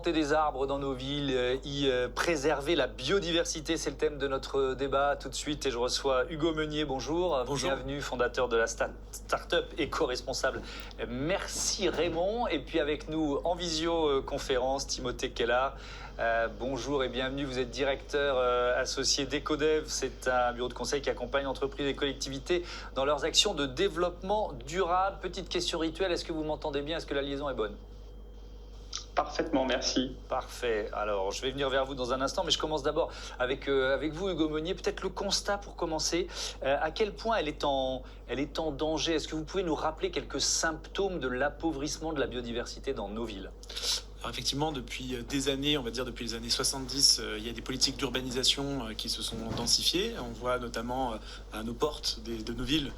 planter des arbres dans nos villes, préserver la biodiversité, c'est le thème de notre débat tout de suite. Et je reçois Hugo Meunier, bonjour. Bonjour. Bienvenue, fondateur de la start-up éco-responsable. Merci Raymond. Et puis avec nous en visioconférence, Timothée Kellard. Bonjour et bienvenue, vous êtes directeur associé d'Ecodev. C'est un bureau de conseil qui accompagne entreprises et collectivités dans leurs actions de développement durable. Petite question rituelle, est-ce que vous m'entendez bien? Est-ce que la liaison est bonne? Parfaitement, merci. Parfait. Alors, je vais venir vers vous dans un instant, mais je commence d'abord avec vous, Hugo Meunier. Peut-être le constat pour commencer. À quel point elle est en danger? Est-ce que vous pouvez nous rappeler quelques symptômes de l'appauvrissement de la biodiversité dans nos villes? Alors effectivement, depuis des années, on va dire depuis les années 70, il y a des politiques d'urbanisation qui se sont densifiées. On voit notamment à nos portes de nos villes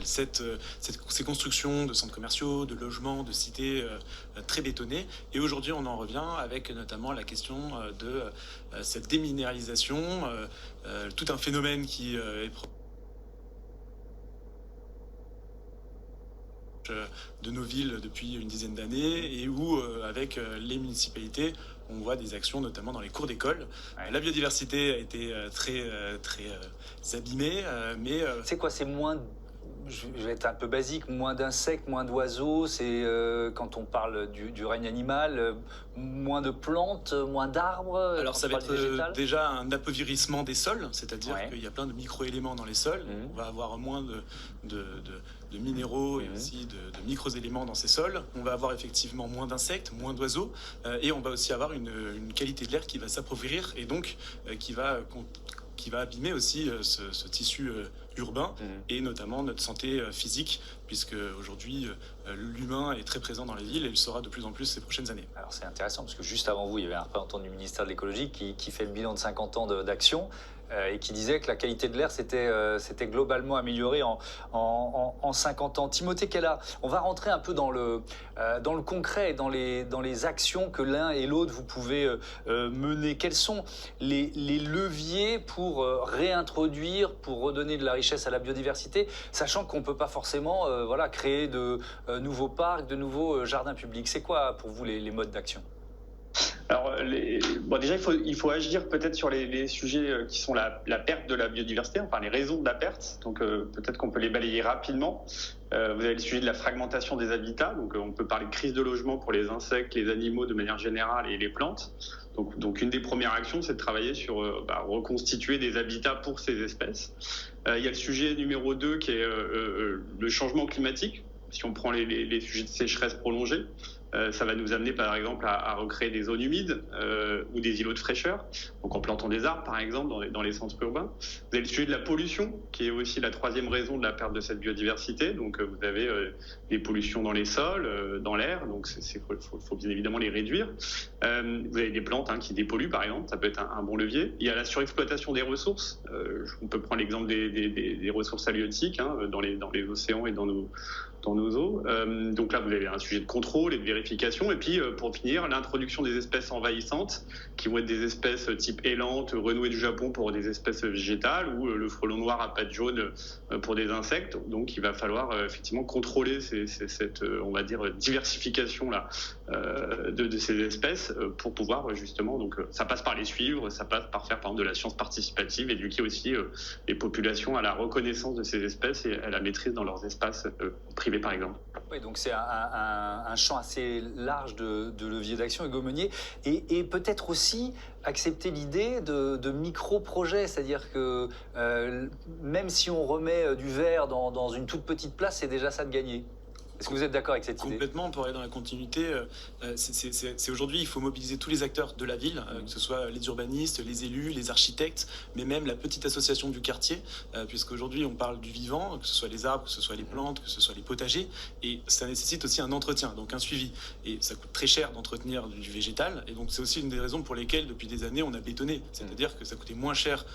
ces constructions de centres commerciaux, de logements, de cités très bétonnées. Et aujourd'hui, on en revient avec notamment la question de cette déminéralisation, tout un phénomène qui est de nos villes depuis une dizaine d'années et où, avec les municipalités, on voit des actions notamment dans les cours d'école. Ouais. La biodiversité a été très abîmée, mais... C'est quoi? C'est moins... Je vais être un peu basique, moins d'insectes, moins d'oiseaux, c'est quand on parle du règne animal, moins de plantes, moins d'arbres. Alors ça va être déjà un appauvrissement des sols, c'est-à-dire qu'il y a plein de micro-éléments dans les sols. On va avoir moins de minéraux et aussi de micro-éléments dans ces sols. On va avoir effectivement moins d'insectes, moins d'oiseaux, et on va aussi avoir une qualité de l'air qui va s'appauvrir et donc qui va abîmer aussi ce tissu urbain et notamment notre santé physique, puisque aujourd'hui l'humain est très présent dans les villes et il sera de plus en plus ces prochaines années. Alors c'est intéressant parce que juste avant vous, il y avait un représentant du ministère de l'écologie qui fait le bilan de 50 ans d'action et qui disait que la qualité de l'air s'était globalement améliorée en 50 ans. Timothée Kellard, on va rentrer un peu dans le concret, dans les actions que l'un et l'autre vous pouvez mener. Quels sont les leviers pour réintroduire, pour redonner de la richesse à la biodiversité, sachant qu'on ne peut pas forcément créer de nouveaux parcs, de nouveaux jardins publics? C'est quoi pour vous les modes d'action? Alors, déjà, il faut agir peut-être sur les sujets qui sont la perte de la biodiversité, enfin les raisons de la perte. Donc, peut-être qu'on peut les balayer rapidement. Vous avez le sujet de la fragmentation des habitats. Donc, on peut parler de crise de logement pour les insectes, les animaux de manière générale et les plantes. Donc une des premières actions, c'est de travailler sur reconstituer des habitats pour ces espèces. Il y a le sujet numéro 2 qui est le changement climatique. Si on prend les sujets de sécheresse prolongée, ça va nous amener par exemple à recréer des zones humides ou des îlots de fraîcheur, donc en plantant des arbres par exemple dans les centres urbains. Vous avez le sujet de la pollution qui est aussi la troisième raison de la perte de cette biodiversité. Donc vous avez des pollutions dans les sols, dans l'air, donc faut bien évidemment les réduire. Vous avez des plantes qui dépolluent par exemple, ça peut être un bon levier. Il y a la surexploitation des ressources. On peut prendre l'exemple des ressources halieutiques dans les océans et dans nos eaux. Donc là, vous avez un sujet de contrôle et de vérification. Et puis, pour finir, l'introduction des espèces envahissantes, qui vont être des espèces type élante, renouée du Japon pour des espèces végétales, ou le frelon noir à pattes jaunes pour des insectes. Donc, il va falloir effectivement contrôler cette, on va dire, diversification là de ces espèces pour pouvoir justement. Donc, ça passe par les suivre, ça passe par faire par exemple de la science participative, éduquer aussi les populations à la reconnaissance de ces espèces et à la maîtrise dans leurs espaces privés par exemple. Oui, donc c'est un champ assez large de leviers d'action, Hugo Meunier, et peut-être aussi accepter l'idée de micro-projets, c'est-à-dire que même si on remet du verre dans une toute petite place, c'est déjà ça de gagner. Est-ce que vous êtes d'accord avec cette idée? Complètement, on peut aller dans la continuité. C'est aujourd'hui, il faut mobiliser tous les acteurs de la ville, que ce soit les urbanistes, les élus, les architectes, mais même la petite association du quartier, puisqu'aujourd'hui on parle du vivant, que ce soit les arbres, que ce soit les plantes, que ce soit les potagers, et ça nécessite aussi un entretien, donc un suivi. Et ça coûte très cher d'entretenir du végétal, et donc c'est aussi une des raisons pour lesquelles depuis des années on a bétonné, c'est-à-dire que ça coûtait moins cher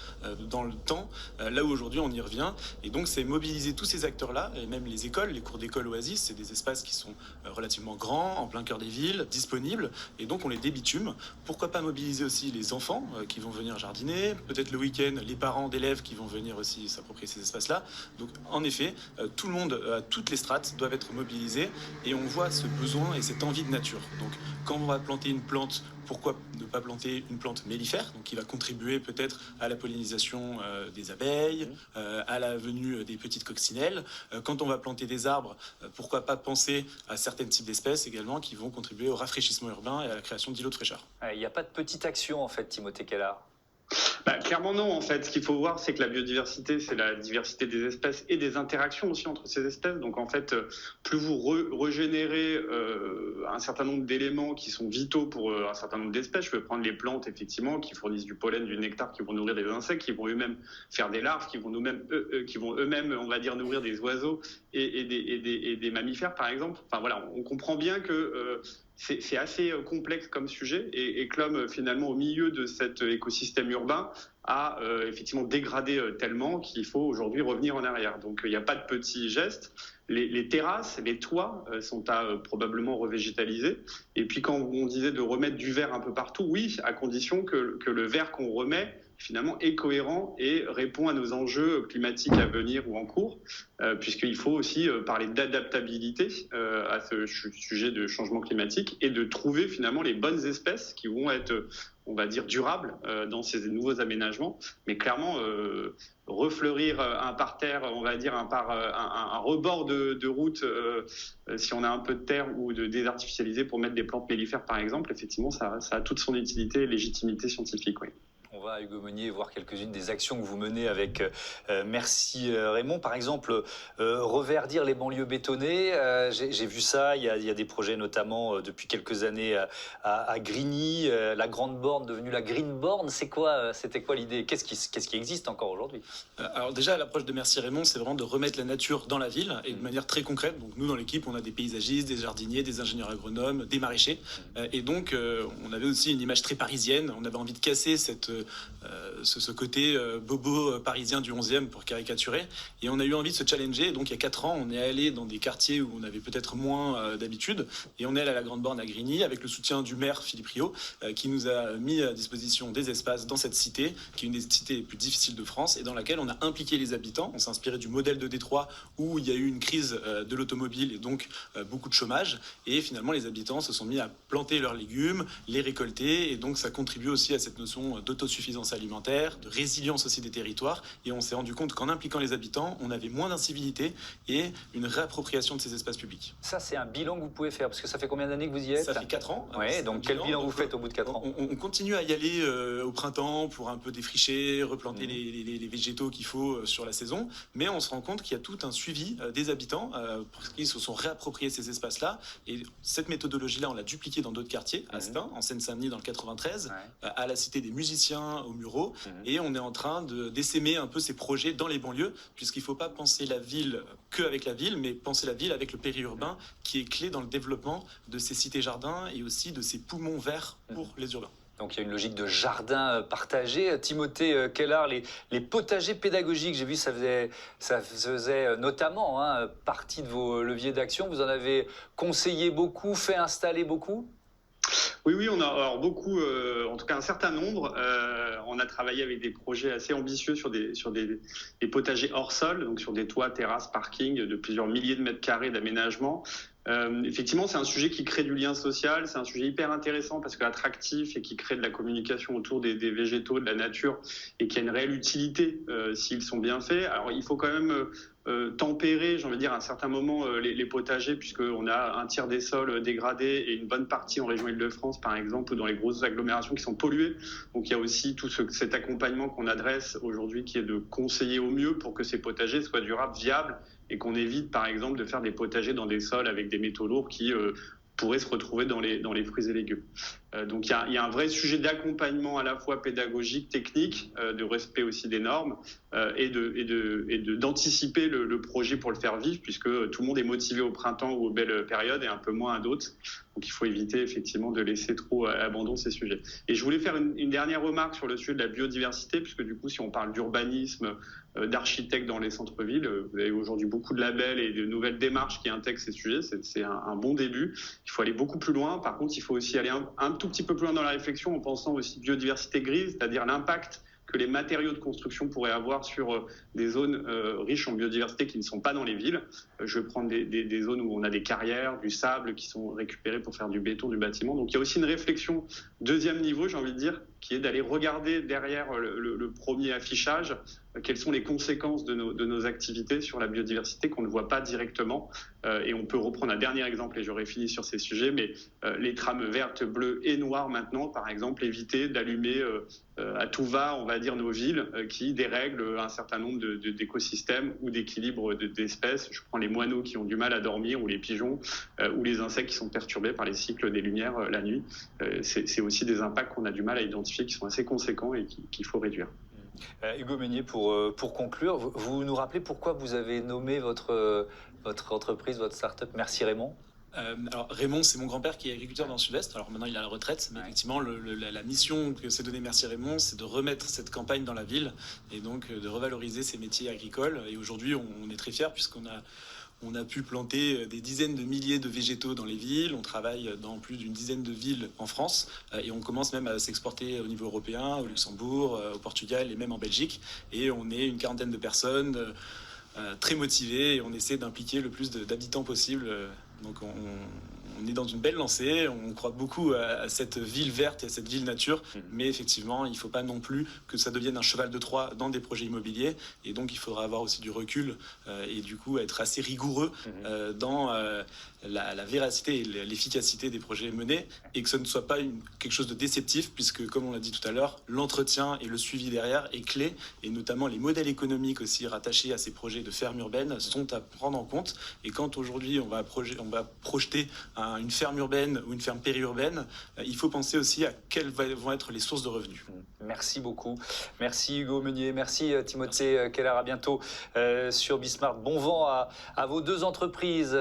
dans le temps, là où aujourd'hui on y revient, et donc c'est mobiliser tous ces acteurs-là, et même les écoles, les cours d'école Oasis, c'est c'est des espaces qui sont relativement grands, en plein cœur des villes, disponibles, et donc on les débitume. Pourquoi pas mobiliser aussi les enfants qui vont venir jardiner, peut-être le week-end, les parents d'élèves qui vont venir aussi s'approprier ces espaces-là. Donc en effet, tout le monde, toutes les strates doivent être mobilisées, et on voit ce besoin et cette envie de nature. Donc quand on va planter une plante, pourquoi ne pas planter une plante mellifère, donc qui va contribuer peut-être à la pollinisation des abeilles, à la venue des petites coccinelles. Quand on va planter des arbres, pourquoi pas penser à certains types d'espèces également qui vont contribuer au rafraîchissement urbain et à la création d'îlots de fraîcheur. Il n'y a pas de petite action en fait, Timothée Kellard. Clairement non, en fait. Ce qu'il faut voir, c'est que la biodiversité, c'est la diversité des espèces et des interactions aussi entre ces espèces. Donc en fait, plus vous régénérez un certain nombre d'éléments qui sont vitaux pour un certain nombre d'espèces, je peux prendre les plantes, effectivement, qui fournissent du pollen, du nectar, qui vont nourrir des insectes, qui vont eux-mêmes faire des larves, qui vont eux-mêmes, on va dire, nourrir des oiseaux et des mammifères, par exemple. Enfin voilà, on comprend bien que... c'est assez complexe comme sujet et que l'homme, finalement, au milieu de cet écosystème urbain, a effectivement dégradé tellement qu'il faut aujourd'hui revenir en arrière. Donc il n'y a pas de petits gestes. Les terrasses, les toits sont à probablement revégétaliser. Et puis quand on disait de remettre du verre un peu partout, oui, à condition que le verre qu'on remet finalement est cohérent et répond à nos enjeux climatiques à venir ou en cours, puisqu'il faut aussi parler d'adaptabilité à ce sujet de changement climatique et de trouver finalement les bonnes espèces qui vont être, on va dire, durables dans ces nouveaux aménagements. Mais clairement, refleurir un parterre, on va dire un rebord de route, si on a un peu de terre, ou de désartificialiser pour mettre des plantes mellifères par exemple, effectivement ça a toute son utilité et légitimité scientifique, oui. On va à Hugo Meunier voir quelques-unes des actions que vous menez avec Merci Raymond. Par exemple, reverdir les banlieues bétonnées. J'ai vu ça, il y a des projets notamment depuis quelques années à Grigny, la Grande Borne devenue la Green Borne. C'était quoi l'idée ? Qu'est-ce qui existe encore aujourd'hui ? Alors déjà, l'approche de Merci Raymond, c'est vraiment de remettre la nature dans la ville et de manière très concrète. Donc nous, dans l'équipe, on a des paysagistes, des jardiniers, des ingénieurs agronomes, des maraîchers. Et donc, on avait aussi une image très parisienne. On avait envie de casser ce côté bobo parisien du 11e pour caricaturer, et on a eu envie de se challenger. Donc il y a 4 ans, on est allé dans des quartiers où on avait peut-être moins d'habitude, et on est allé à la Grande Borne à Grigny avec le soutien du maire Philippe Rio, qui nous a mis à disposition des espaces dans cette cité, qui est une des cités les plus difficiles de France, et dans laquelle on a impliqué les habitants. On s'est inspiré du modèle de Détroit où il y a eu une crise de l'automobile et donc beaucoup de chômage, et finalement les habitants se sont mis à planter leurs légumes, les récolter, et donc ça contribue aussi à cette notion d'autosuffisance alimentaire, de résilience aussi des territoires, et on s'est rendu compte qu'en impliquant les habitants, on avait moins d'incivilité et une réappropriation de ces espaces publics. Ça, c'est un bilan que vous pouvez faire, parce que ça fait combien d'années que vous y êtes ? Ça fait 4 ans. Ouais, donc quel bilan vous faites au bout de 4 ans ? On continue à y aller au printemps pour un peu défricher, replanter les végétaux qu'il faut sur la saison, mais on se rend compte qu'il y a tout un suivi des habitants parce qu'ils se sont réappropriés ces espaces-là, et cette méthodologie-là, on l'a dupliquée dans d'autres quartiers, à Stein, en Seine-Saint-Denis dans le 93, à la Cité des Musiciens, au Murau, et on est en train d'essaimer un peu ces projets dans les banlieues, puisqu'il ne faut pas penser la ville qu'avec la ville, mais penser la ville avec le périurbain, qui est clé dans le développement de ces cités-jardins et aussi de ces poumons verts pour les urbains. Donc il y a une logique de jardin partagé. Timothée Kellard, les potagers pédagogiques, j'ai vu ça faisait notamment partie de vos leviers d'action. Vous en avez conseillé beaucoup, fait installer beaucoup ? Oui, on a alors beaucoup, en tout cas un certain nombre. On a travaillé avec des projets assez ambitieux sur des potagers hors sol, donc sur des toits, terrasses, parkings de plusieurs milliers de mètres carrés d'aménagement. Effectivement, c'est un sujet qui crée du lien social, c'est un sujet hyper intéressant parce qu'attractif et qui crée de la communication autour des végétaux, de la nature, et qui a une réelle utilité s'ils sont bien faits. Alors il faut quand même tempérer, j'ai envie de dire, à un certain moment les potagers, puisqu'on a un tiers des sols dégradés et une bonne partie en région Île-de-France, par exemple, ou dans les grosses agglomérations qui sont polluées. Donc il y a aussi tout cet accompagnement qu'on adresse aujourd'hui, qui est de conseiller au mieux pour que ces potagers soient durables, viables, et qu'on évite, par exemple, de faire des potagers dans des sols avec des métaux lourds qui pourraient se retrouver dans les fruits et légumes. Donc il y a un vrai sujet d'accompagnement à la fois pédagogique, technique, de respect aussi des normes, et d'anticiper le projet pour le faire vivre, puisque tout le monde est motivé au printemps ou aux belles périodes et un peu moins à d'autres. Donc il faut éviter effectivement de laisser trop à l'abandon ces sujets. Et je voulais faire une dernière remarque sur le sujet de la biodiversité, puisque du coup, si on parle d'urbanisme, d'architectes dans les centres-villes, vous avez aujourd'hui beaucoup de labels et de nouvelles démarches qui intègrent ces sujets. C'est un bon début. Il faut aller beaucoup plus loin. Par contre, il faut aussi aller un tout petit peu plus loin dans la réflexion en pensant aussi biodiversité grise, c'est-à-dire l'impact que les matériaux de construction pourraient avoir sur des zones riches en biodiversité qui ne sont pas dans les villes. Je vais prendre des zones où on a des carrières, du sable qui sont récupérés pour faire du béton, du bâtiment. Donc il y a aussi une réflexion deuxième niveau, j'ai envie de dire, qui est d'aller regarder derrière le premier affichage quelles sont les conséquences de nos activités sur la biodiversité qu'on ne voit pas directement. Et on peut reprendre un dernier exemple, et j'aurai fini sur ces sujets, mais les trames vertes, bleues et noires maintenant, par exemple, éviter d'allumer à tout va, on va dire, nos villes qui dérèglent un certain nombre d'écosystèmes ou d'équilibres d'espèces. Je prends les moineaux qui ont du mal à dormir, ou les pigeons, ou les insectes qui sont perturbés par les cycles des lumières la nuit. C'est aussi des impacts qu'on a du mal à identifier, qui sont assez conséquents et qu'il faut réduire. Hugo Meunier, pour conclure, vous nous rappelez pourquoi vous avez nommé votre entreprise, votre start-up Merci Raymond? Alors Raymond, c'est mon grand-père qui est agriculteur dans le Sud-Est. Alors maintenant, il est à la retraite, mais effectivement, la mission que s'est donnée Merci Raymond, c'est de remettre cette campagne dans la ville et donc de revaloriser ces métiers agricoles. Et aujourd'hui, on est très fiers puisqu'on a pu planter des dizaines de milliers de végétaux dans les villes. On travaille dans plus d'une dizaine de villes en France et on commence même à s'exporter au niveau européen, au Luxembourg, au Portugal et même en Belgique. Et on est une quarantaine de personnes très motivées et on essaie d'impliquer le plus d'habitants possible. Donc on est dans une belle lancée, on croit beaucoup à cette ville verte et à cette ville nature, mais effectivement, il ne faut pas non plus que ça devienne un cheval de Troie dans des projets immobiliers, et donc il faudra avoir aussi du recul et du coup être assez rigoureux dans la véracité et l'efficacité des projets menés, et que ce ne soit pas quelque chose de déceptif, puisque comme on l'a dit tout à l'heure, l'entretien et le suivi derrière est clé, et notamment les modèles économiques aussi rattachés à ces projets de fermes urbaines sont à prendre en compte. Et quand aujourd'hui on va projeter une ferme urbaine ou une ferme périurbaine, il faut penser aussi à quelles vont être les sources de revenus. Merci beaucoup. Merci Hugo Meunier, merci Timothée Keller. À bientôt sur Bismart. Bon vent à vos deux entreprises.